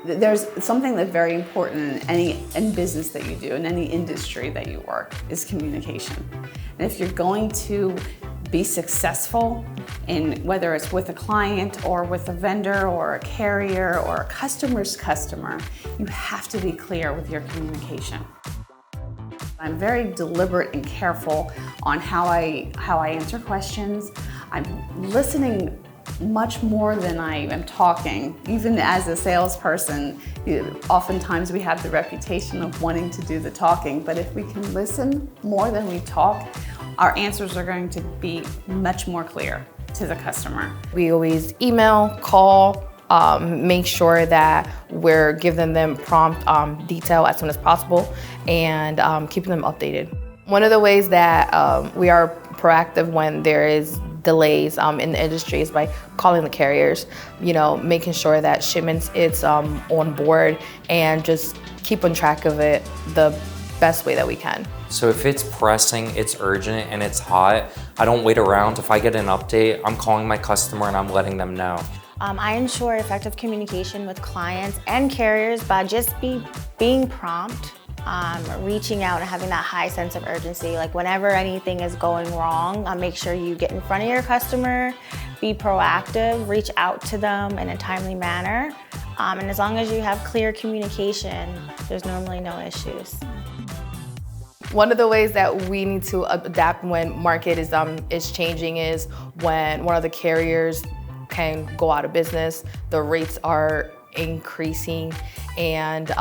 There's something that's very important in business that you do, in any industry that you work, is communication. And if you're going to be successful in whether it's with a client or with a vendor or a carrier or a customer's customer, you have to be clear with your communication. I'm very deliberate and careful on how I answer questions. I'm listening much more than I am talking. Even as a salesperson, oftentimes we have the reputation of wanting to do the talking, but if we can listen more than we talk, our answers are going to be much more clear to the customer. We always email, call, make sure that we're giving them prompt detail as soon as possible and keeping them updated. One of the ways that we are proactive when there is delays in the industry is by calling the carriers, making sure that shipments it's on board and just keeping track of it the best way that we can. So if it's pressing, it's urgent, and it's hot, I don't wait around. If I get an update, I'm calling my customer and I'm letting them know. I ensure effective communication with clients and carriers by just being prompt, reaching out and having that high sense of urgency. Like whenever anything is going wrong, make sure you get in front of your customer, be proactive, reach out to them in a timely manner. And as long as you have clear communication, there's normally no issues. One of the ways that we need to adapt when market is changing is when one of the carriers can go out of business, the rates are increasing, and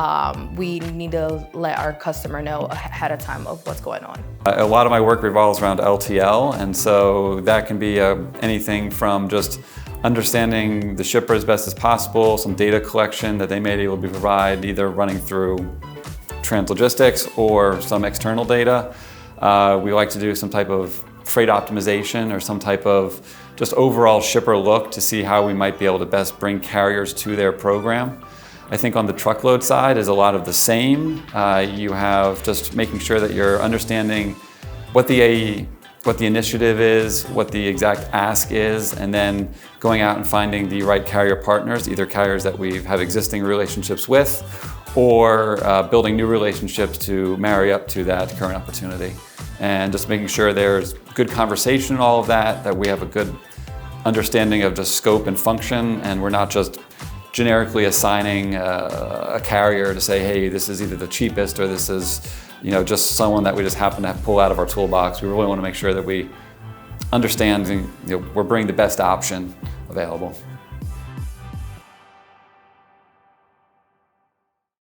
we need to let our customer know ahead of time of what's going on. A lot of my work revolves around LTL, and so that can be anything from just understanding the shipper as best as possible, some data collection that they may be able to provide, either running through Translogistics or some external data. We like to do some type of freight optimization or some type of just overall shipper look to see how we might be able to best bring carriers to their program. I think on the truckload side is a lot of the same. You have just making sure that you're understanding what the initiative is, what the exact ask is, and then going out and finding the right carrier partners, either carriers that we have existing relationships with or building new relationships to marry up to that current opportunity. And just making sure there's good conversation and all of that, that we have a good understanding of just scope and function, and we're not just generically assigning a carrier to say, hey, this is either the cheapest or this is just someone that we just happen to pull out of our toolbox. We really want to make sure that we understand we're bringing the best option available.